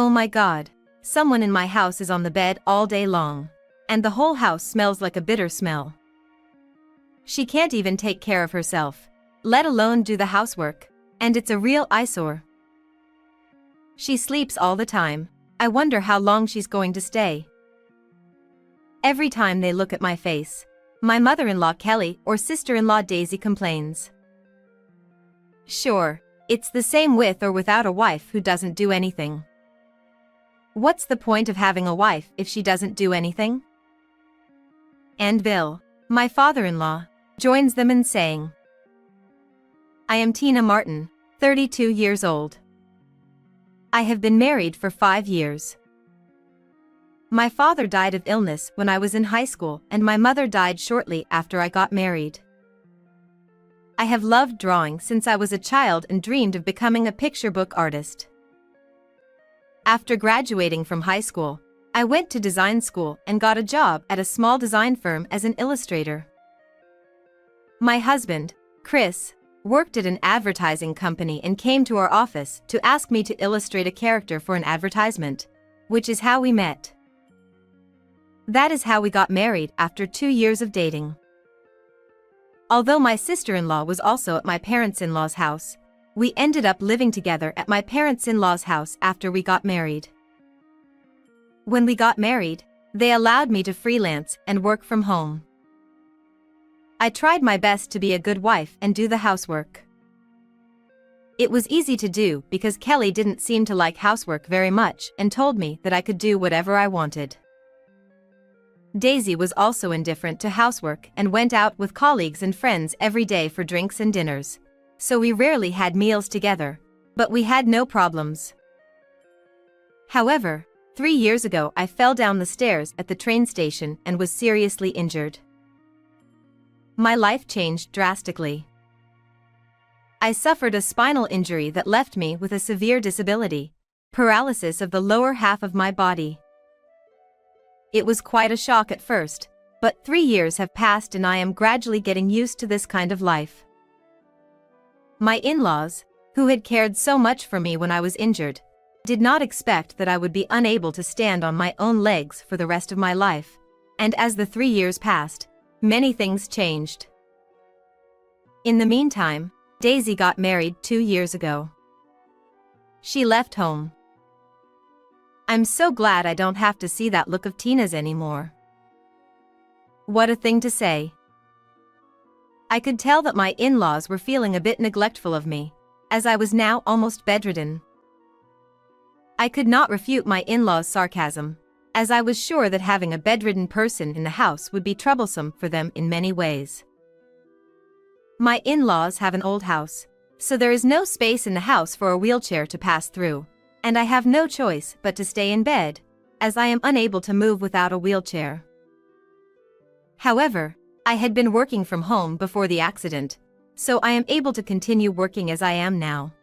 Oh my God. Someone in my house is on the bed all day long. And the whole house smells like a bitter smell. She can't even take care of herself, let alone do the housework, and it's a real eyesore. She sleeps all the time. I wonder how long she's going to stay. Every time they look at my face, my mother-in-law Kelly or sister-in-law Daisy complains. Sure, it's the same with or without a wife who doesn't do anything. What's the point of having a wife if she doesn't do anything? And Bill, my father-in-law, joins them in saying, I am Tina Martin, 32 years old. I have been married for 5 years. My father died of illness when I was in high school and my mother died shortly after I got married. I have loved drawing since I was a child and dreamed of becoming a picture book artist. After graduating from high school, I went to design school and got a job at a small design firm as an illustrator. My husband, Chris, worked at an advertising company and came to our office to ask me to illustrate a character for an advertisement, which is how we met. That is how we got married after 2 years of dating. Although my sister-in-law was also at my parents-in-law's house, we ended up living together at my parents-in-law's house after we got married. When we got married, they allowed me to freelance and work from home. I tried my best to be a good wife and do the housework. It was easy to do because Kelly didn't seem to like housework very much and told me that I could do whatever I wanted. Daisy was also indifferent to housework and went out with colleagues and friends every day for drinks and dinners, so we rarely had meals together, but we had no problems. However, 3 years ago I fell down the stairs at the train station and was seriously injured. My life changed drastically. I suffered a spinal injury that left me with a severe disability, paralysis of the lower half of my body. It was quite a shock at first, but 3 years have passed and I am gradually getting used to this kind of life. My in-laws, who had cared so much for me when I was injured, did not expect that I would be unable to stand on my own legs for the rest of my life, and as the 3 years passed, many things changed. In the meantime, Daisy got married 2 years ago. She left home. I'm so glad I don't have to see that look of Tina's anymore. What a thing to say. I could tell that my in-laws were feeling a bit neglectful of me, as I was now almost bedridden. I could not refute my in-laws' sarcasm, as I was sure that having a bedridden person in the house would be troublesome for them in many ways. My in-laws have an old house, so there is no space in the house for a wheelchair to pass through, and I have no choice but to stay in bed, as I am unable to move without a wheelchair. However, I had been working from home before the accident, so I am able to continue working as I am now.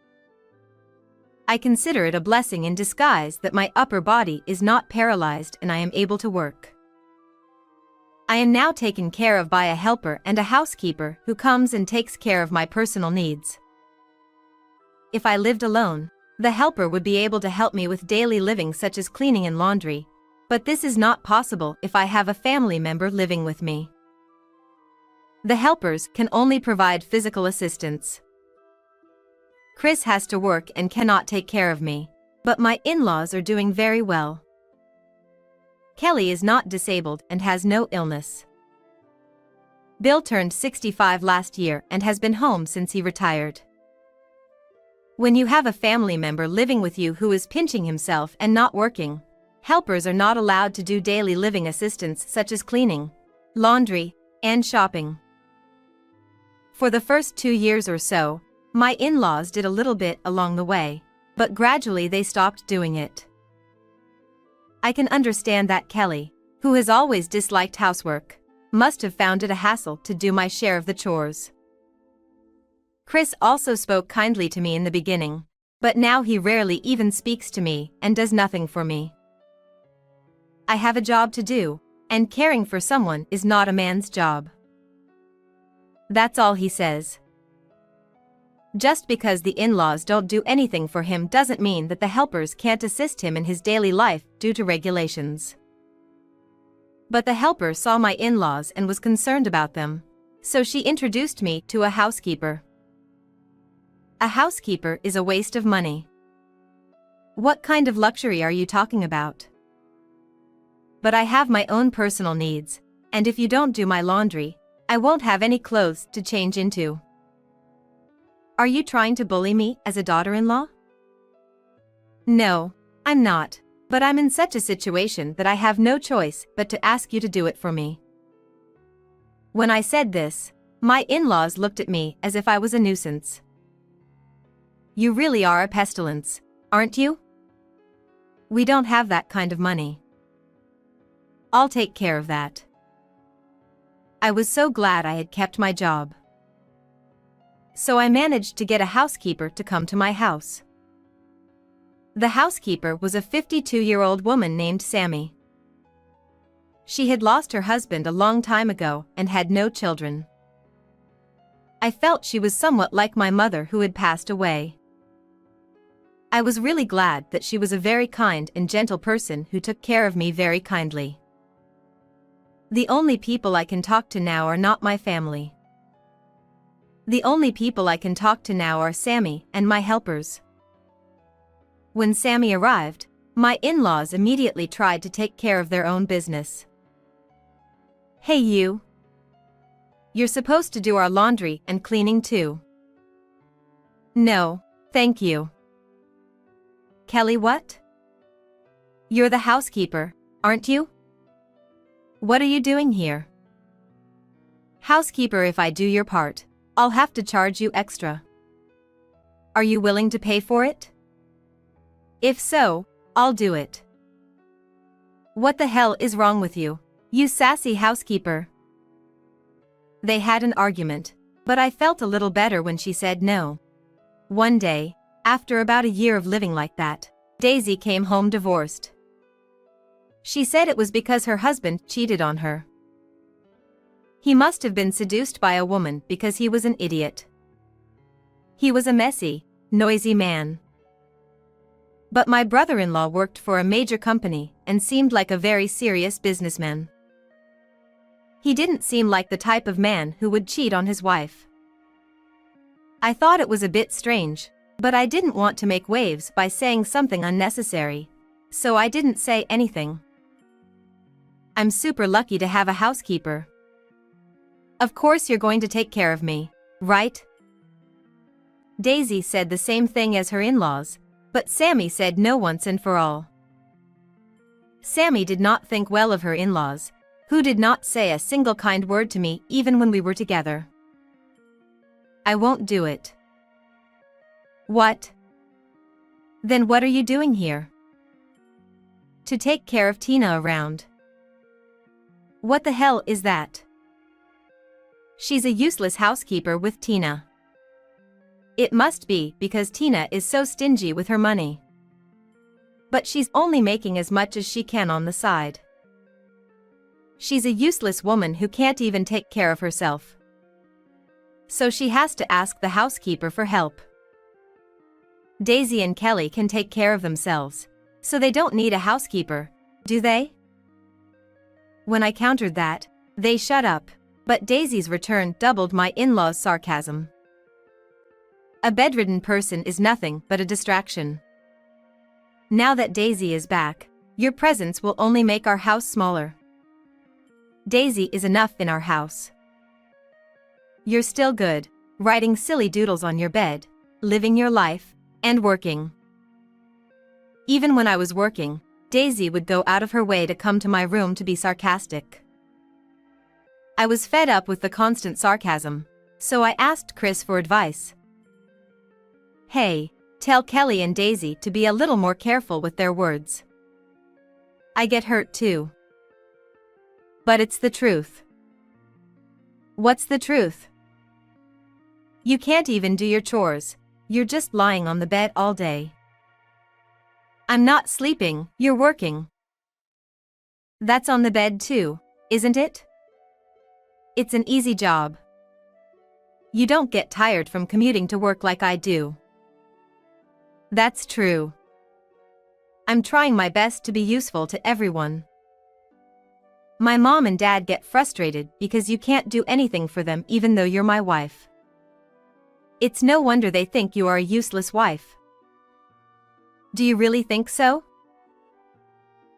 I consider it a blessing in disguise that my upper body is not paralyzed and I am able to work. I am now taken care of by a helper and a housekeeper who comes and takes care of my personal needs. If I lived alone, the helper would be able to help me with daily living such as cleaning and laundry, but this is not possible if I have a family member living with me. The helpers can only provide physical assistance. Chris has to work and cannot take care of me, but my in-laws are doing very well. Kelly is not disabled and has no illness. Bill turned 65 last year and has been home since he retired. When you have a family member living with you who is pinching himself and not working, helpers are not allowed to do daily living assistance such as cleaning, laundry, and shopping. For the first 2 years or so, my in-laws did a little bit along the way, but gradually they stopped doing it. I can understand that Kelly, who has always disliked housework, must have found it a hassle to do my share of the chores. Chris also spoke kindly to me in the beginning, but now he rarely even speaks to me and does nothing for me. I have a job to do, and caring for someone is not a man's job. That's all he says. Just because the in-laws don't do anything for him doesn't mean that the helpers can't assist him in his daily life due to regulations. But the helper saw my in-laws and was concerned about them, so she introduced me to a housekeeper. A housekeeper is a waste of money. What kind of luxury are you talking about? But I have my own personal needs, and if you don't do my laundry, I won't have any clothes to change into. Are you trying to bully me as a daughter-in-law? No, I'm not, but I'm in such a situation that I have no choice but to ask you to do it for me. When I said this, my in-laws looked at me as if I was a nuisance. You really are a pestilence, aren't you? We don't have that kind of money. I'll take care of that. I was so glad I had kept my job. So I managed to get a housekeeper to come to my house. The housekeeper was a 52-year-old woman named Sammy. She had lost her husband a long time ago and had no children. I felt she was somewhat like my mother who had passed away. I was really glad that she was a very kind and gentle person who took care of me very kindly. The only people I can talk to now are not my family. The only people I can talk to now are Sammy and my helpers. When Sammy arrived, my in-laws immediately tried to take care of their own business. Hey you! You're supposed to do our laundry and cleaning too. No, thank you. Kelly, what? You're the housekeeper, aren't you? What are you doing here? Housekeeper, if I do your part, I'll have to charge you extra. Are you willing to pay for it? If so, I'll do it. What the hell is wrong with you, you sassy housekeeper? They had an argument, but I felt a little better when she said no. One day, after about a year of living like that, Daisy came home divorced. She said it was because her husband cheated on her. He must have been seduced by a woman because he was an idiot. He was a messy, noisy man. But my brother-in-law worked for a major company and seemed like a very serious businessman. He didn't seem like the type of man who would cheat on his wife. I thought it was a bit strange, but I didn't want to make waves by saying something unnecessary, so I didn't say anything. I'm super lucky to have a housekeeper. Of course you're going to take care of me, right? Daisy said the same thing as her in-laws, but Sammy said no once and for all. Sammy did not think well of her in-laws, who did not say a single kind word to me even when we were together. I won't do it. What? Then what are you doing here? To take care of Tina around. What the hell is that? She's a useless housekeeper with Tina. It must be because Tina is so stingy with her money. But she's only making as much as she can on the side. She's a useless woman who can't even take care of herself. So she has to ask the housekeeper for help. Daisy and Kelly can take care of themselves, so they don't need a housekeeper, do they? When I countered that, they shut up, but Daisy's return doubled my in-laws' sarcasm. A bedridden person is nothing but a distraction. Now that Daisy is back, your presence will only make our house smaller. Daisy is enough in our house. You're still good, writing silly doodles on your bed, living your life, and working. Even when I was working, Daisy would go out of her way to come to my room to be sarcastic. I was fed up with the constant sarcasm, so I asked Chris for advice. Hey, tell Kelly and Daisy to be a little more careful with their words. I get hurt too. But it's the truth. What's the truth? You can't even do your chores, you're just lying on the bed all day. I'm not sleeping, you're working. That's on the bed too, isn't it? It's an easy job. You don't get tired from commuting to work like I do. That's true. I'm trying my best to be useful to everyone. My mom and dad get frustrated because you can't do anything for them even though you're my wife. It's no wonder they think you are a useless wife. Do you really think so?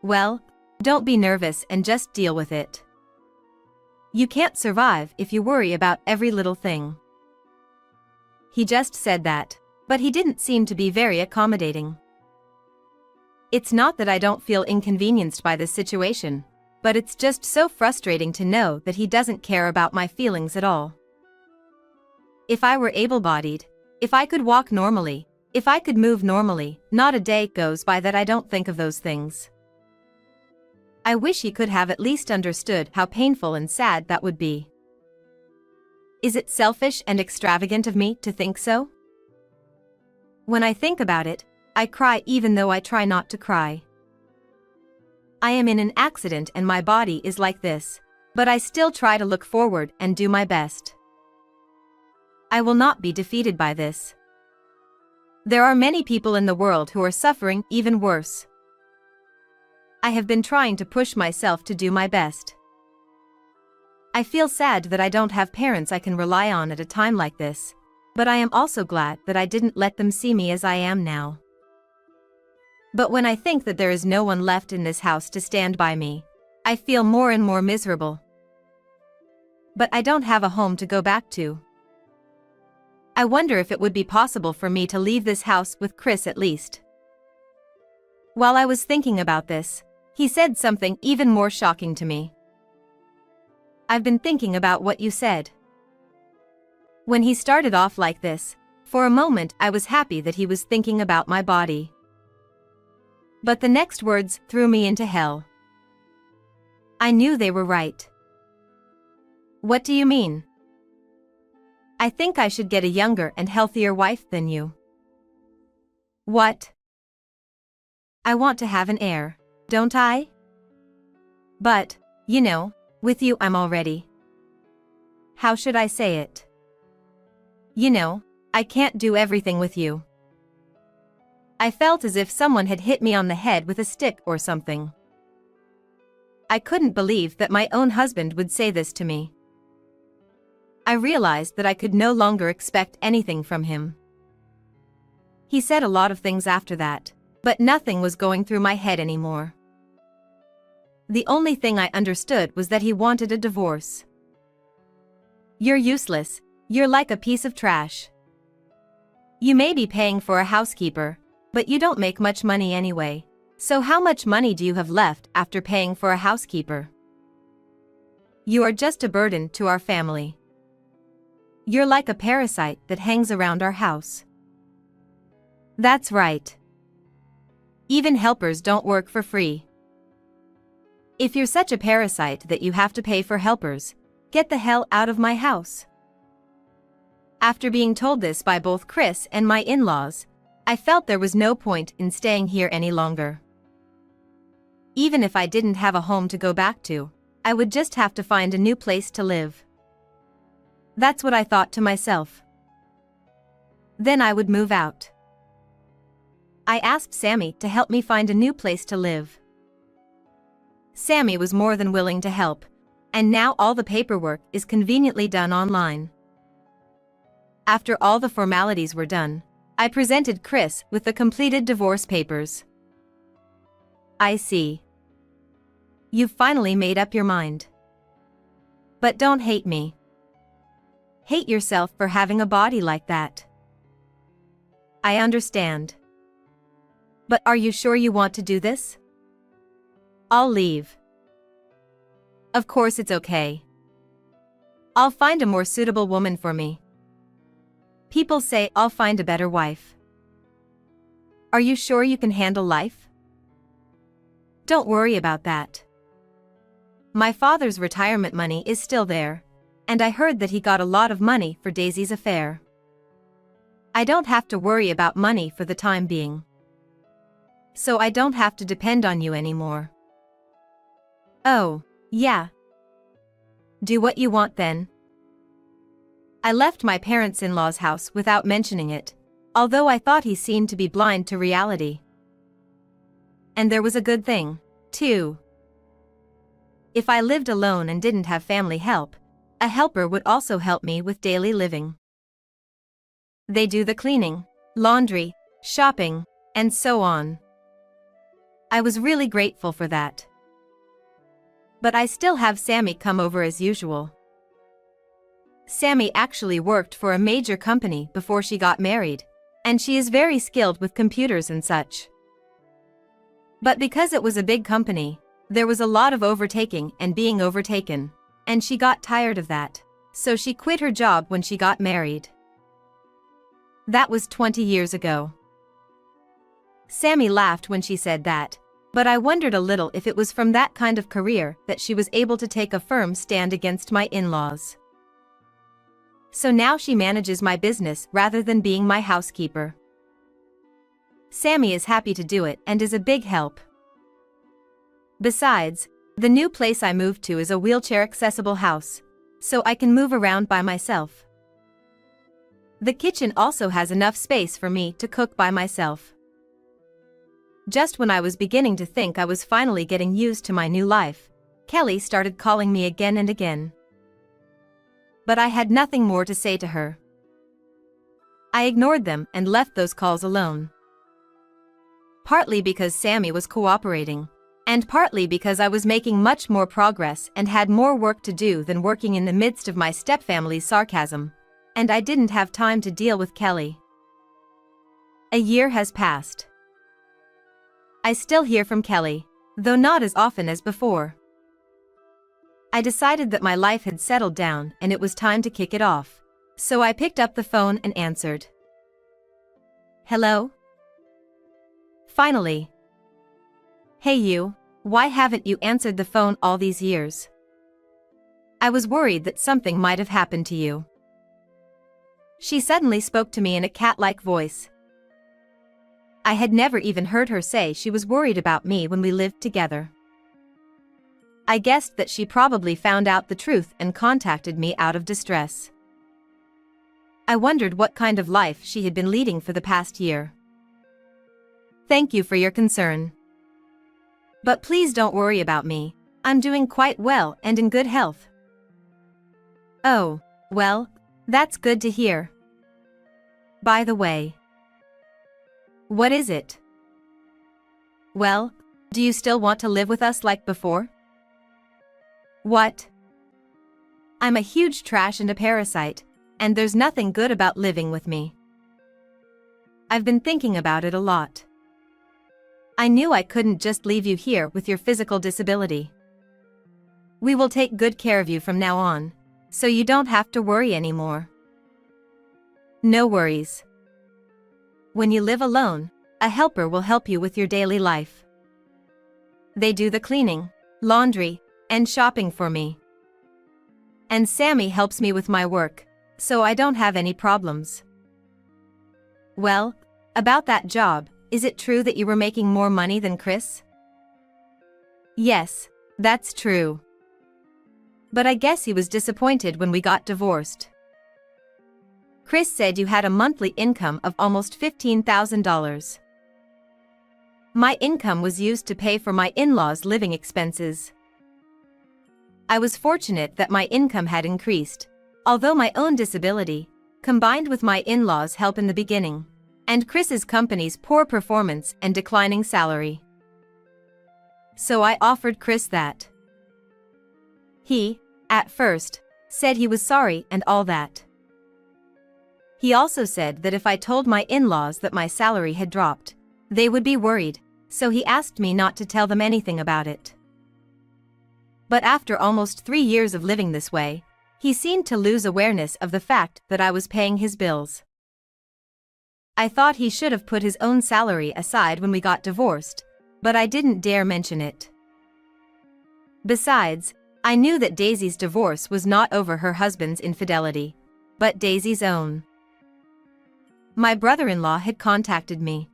Well, don't be nervous and just deal with it. You can't survive if you worry about every little thing. He just said that, but he didn't seem to be very accommodating. It's not that I don't feel inconvenienced by this situation, but it's just so frustrating to know that he doesn't care about my feelings at all. If I were able-bodied, if I could walk normally, if I could move normally, not a day goes by that I don't think of those things. I wish he could have at least understood how painful and sad that would be. Is it selfish and extravagant of me to think so? When I think about it, I cry even though I try not to cry. I am in an accident and my body is like this, but I still try to look forward and do my best. I will not be defeated by this. There are many people in the world who are suffering even worse. I have been trying to push myself to do my best. I feel sad that I don't have parents I can rely on at a time like this, but I am also glad that I didn't let them see me as I am now. But when I think that there is no one left in this house to stand by me, I feel more and more miserable. But I don't have a home to go back to. I wonder if it would be possible for me to leave this house with Chris at least. While I was thinking about this, he said something even more shocking to me. I've been thinking about what you said. When he started off like this, for a moment I was happy that he was thinking about my body. But the next words threw me into hell. I knew they were right. What do you mean? I think I should get a younger and healthier wife than you. What? I want to have an heir, don't I? But, you know, with you I'm already. How should I say it? You know, I can't do everything with you. I felt as if someone had hit me on the head with a stick or something. I couldn't believe that my own husband would say this to me. I realized that I could no longer expect anything from him. He said a lot of things after that, but nothing was going through my head anymore. The only thing I understood was that he wanted a divorce. You're useless, you're like a piece of trash. You may be paying for a housekeeper, but you don't make much money anyway, so how much money do you have left after paying for a housekeeper? You are just a burden to our family. You're like a parasite that hangs around our house. That's right. Even helpers don't work for free. If you're such a parasite that you have to pay for helpers, get the hell out of my house. After being told this by both Chris and my in-laws, I felt there was no point in staying here any longer. Even if I didn't have a home to go back to, I would just have to find a new place to live. That's what I thought to myself. Then I would move out. I asked Sammy to help me find a new place to live. Sammy was more than willing to help, and now all the paperwork is conveniently done online. After all the formalities were done, I presented Chris with the completed divorce papers. I see. You've finally made up your mind. But don't hate me. Hate yourself for having a body like that. I understand. But are you sure you want to do this? I'll leave. Of course it's okay. I'll find a more suitable woman for me. People say I'll find a better wife. Are you sure you can handle life? Don't worry about that. My father's retirement money is still there, and I heard that he got a lot of money for Daisy's affair. I don't have to worry about money for the time being. So I don't have to depend on you anymore. Oh, yeah. Do what you want then. I left my parents-in-law's house without mentioning it, although I thought he seemed to be blind to reality. And there was a good thing, too. If I lived alone and didn't have family help, a helper would also help me with daily living. They do the cleaning, laundry, shopping, and so on. I was really grateful for that. But I still have Sammy come over as usual. Sammy actually worked for a major company before she got married, and she is very skilled with computers and such. But because it was a big company, there was a lot of overtaking and being overtaken, and she got tired of that, so she quit her job when she got married. That was 20 years ago. Sammy laughed when she said that, but I wondered a little if it was from that kind of career that she was able to take a firm stand against my in-laws. So now she manages my business rather than being my housekeeper. Sammy is happy to do it and is a big help. Besides, the new place I moved to is a wheelchair-accessible house, so I can move around by myself. The kitchen also has enough space for me to cook by myself. Just when I was beginning to think I was finally getting used to my new life, Kelly started calling me again and again. But I had nothing more to say to her. I ignored them and left those calls alone. Partly because Sammy was cooperating, and partly because I was making much more progress and had more work to do than working in the midst of my stepfamily's sarcasm, and I didn't have time to deal with Kelly. A year has passed. I still hear from Kelly, though not as often as before. I decided that my life had settled down and it was time to kick it off, so I picked up the phone and answered. Hello? Finally. Hey you, why haven't you answered the phone all these years? I was worried that something might have happened to you. She suddenly spoke to me in a cat-like voice. I had never even heard her say she was worried about me when we lived together. I guessed that she probably found out the truth and contacted me out of distress. I wondered what kind of life she had been leading for the past year. Thank you for your concern. But please don't worry about me, I'm doing quite well and in good health. Oh, well, that's good to hear. By the way. What is it? Well, do you still want to live with us like before? What? I'm a huge trash and a parasite, and there's nothing good about living with me. I've been thinking about it a lot. I knew I couldn't just leave you here with your physical disability. We will take good care of you from now on, so you don't have to worry anymore. No worries. When you live alone, a helper will help you with your daily life. They do the cleaning, laundry, and shopping for me. And Sammy helps me with my work, so I don't have any problems. Well, about that job, is it true that you were making more money than Chris? Yes, that's true. But I guess he was disappointed when we got divorced. Chris said you had a monthly income of almost $15,000. My income was used to pay for my in-laws' living expenses. I was fortunate that my income had increased, although my own disability, combined with my in-laws' help in the beginning, and Chris's company's poor performance and declining salary. So I offered Chris that. He, at first, said he was sorry and all that. He also said that if I told my in-laws that my salary had dropped, they would be worried, so he asked me not to tell them anything about it. But after almost 3 years of living this way, he seemed to lose awareness of the fact that I was paying his bills. I thought he should have put his own salary aside when we got divorced, but I didn't dare mention it. Besides, I knew that Daisy's divorce was not over her husband's infidelity, but Daisy's own. My brother-in-law had contacted me.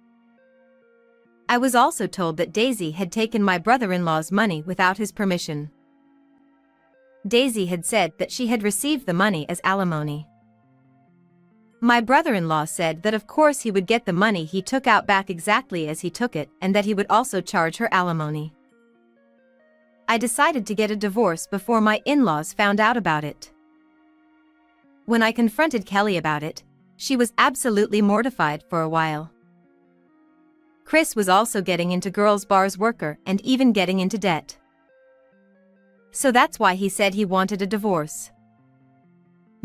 I was also told that Daisy had taken my brother-in-law's money without his permission. Daisy had said that she had received the money as alimony. My brother-in-law said that of course he would get the money he took out back exactly as he took it and that he would also charge her alimony. I decided to get a divorce before my in-laws found out about it. When I confronted Kelly about it, she was absolutely mortified for a while. Chris was also getting into girls' bars worker and even getting into debt. So that's why he said he wanted a divorce.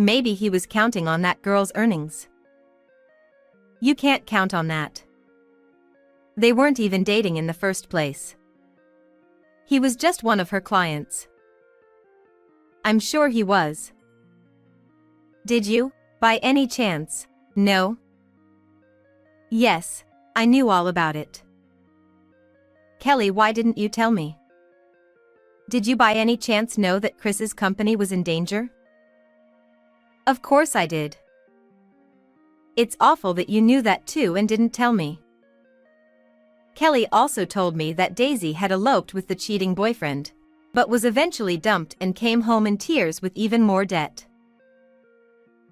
Maybe he was counting on that girl's earnings. You can't count on that. They weren't even dating in the first place. He was just one of her clients. I'm sure he was. Did you, by any chance, know? Yes, I knew all about it. Kelly, why didn't you tell me? Did you by any chance know that Chris's company was in danger? Of course I did. It's awful that you knew that too and didn't tell me. Kelly also told me that Daisy had eloped with the cheating boyfriend, but was eventually dumped and came home in tears with even more debt.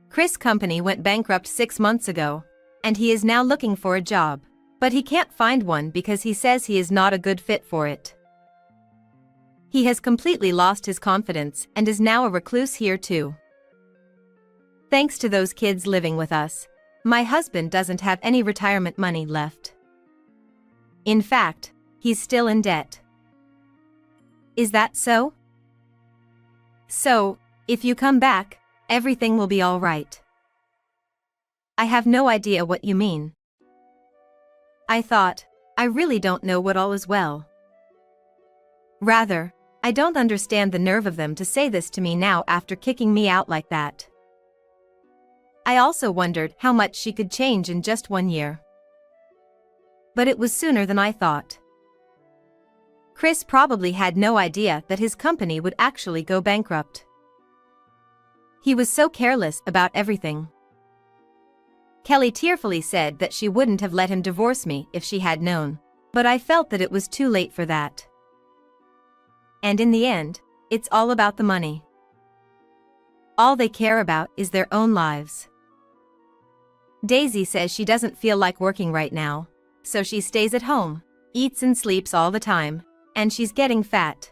Chris' company went bankrupt 6 months ago, and he is now looking for a job, but he can't find one because he says he is not a good fit for it. He has completely lost his confidence and is now a recluse here too. Thanks to those kids living with us, my husband doesn't have any retirement money left. In fact, he's still in debt. Is that so? So, if you come back, everything will be all right. I have no idea what you mean. I thought, I really don't know what all is well. Rather, I don't understand the nerve of them to say this to me now after kicking me out like that. I also wondered how much she could change in just 1 year. But it was sooner than I thought. Chris probably had no idea that his company would actually go bankrupt. He was so careless about everything. Kelly tearfully said that she wouldn't have let him divorce me if she had known, but I felt that it was too late for that. And in the end, it's all about the money. All they care about is their own lives. Daisy says she doesn't feel like working right now, so she stays at home, eats and sleeps all the time, and she's getting fat.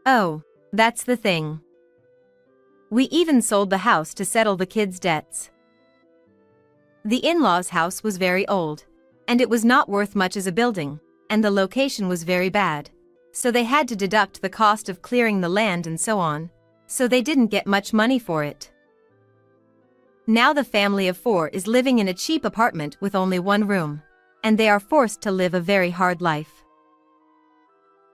Oh, that's the thing. We even sold the house to settle the kids' debts. The in-laws' house was very old, and it was not worth much as a building, and the location was very bad, so they had to deduct the cost of clearing the land and so on, so they didn't get much money for it. Now the family of 4 is living in a cheap apartment with only 1 room, and they are forced to live a very hard life.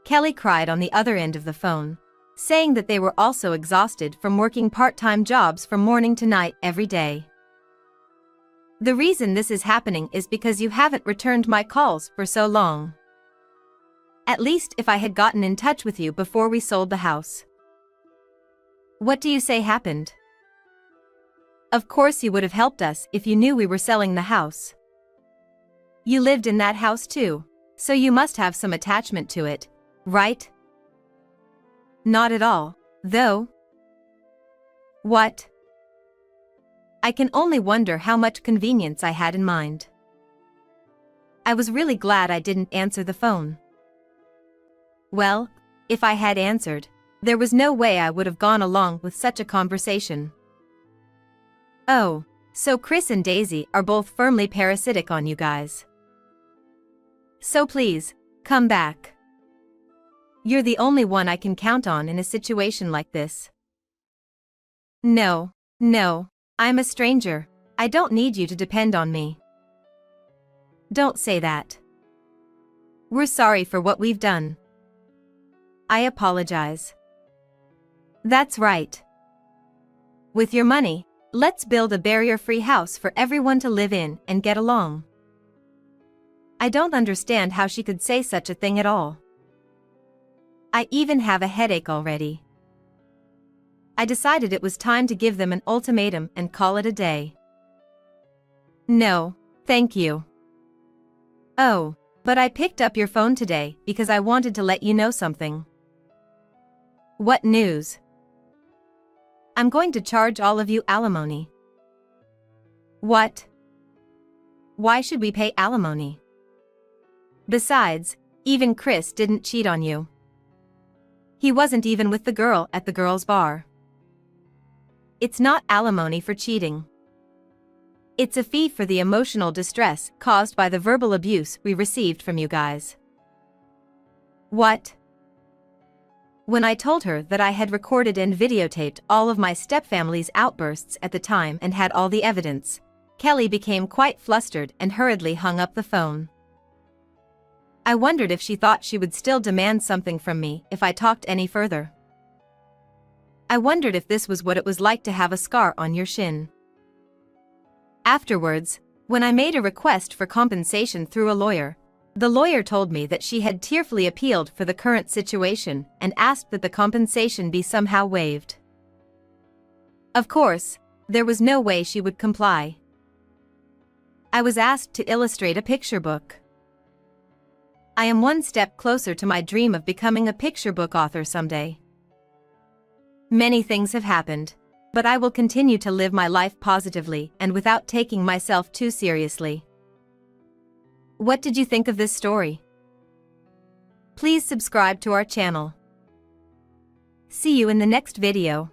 Kelly cried on the other end of the phone, saying that they were also exhausted from working part-time jobs from morning to night every day. The reason this is happening is because you haven't returned my calls for so long. At least if I had gotten in touch with you before we sold the house. What do you say happened? Of course you would have helped us if you knew we were selling the house. You lived in that house too, so you must have some attachment to it, right? Not at all, though. What? I can only wonder how much convenience I had in mind. I was really glad I didn't answer the phone. Well, if I had answered, there was no way I would have gone along with such a conversation. Oh, so Chris and Daisy are both firmly parasitic on you guys. So please, come back. You're the only one I can count on in a situation like this. No, I'm a stranger. I don't need you to depend on me. Don't say that. We're sorry for what we've done. I apologize. That's right. With your money, let's build a barrier-free house for everyone to live in and get along. I don't understand how she could say such a thing at all. I even have a headache already. I decided it was time to give them an ultimatum and call it a day. No, thank you. Oh, but I picked up your phone today because I wanted to let you know something. What news? I'm going to charge all of you alimony. What? Why should we pay alimony? Besides, even Chris didn't cheat on you. He wasn't even with the girl at the girls' bar. It's not alimony for cheating. It's a fee for the emotional distress caused by the verbal abuse we received from you guys. What? When I told her that I had recorded and videotaped all of my stepfamily's outbursts at the time and had all the evidence, Kelly became quite flustered and hurriedly hung up the phone. I wondered if she thought she would still demand something from me if I talked any further. I wondered if this was what it was like to have a scar on your shin. Afterwards, when I made a request for compensation through a lawyer, the lawyer told me that she had tearfully appealed for the current situation and asked that the compensation be somehow waived. Of course, there was no way she would comply. I was asked to illustrate a picture book. I am one step closer to my dream of becoming a picture book author someday. Many things have happened, but I will continue to live my life positively and without taking myself too seriously. What did you think of this story? Please subscribe to our channel. See you in the next video.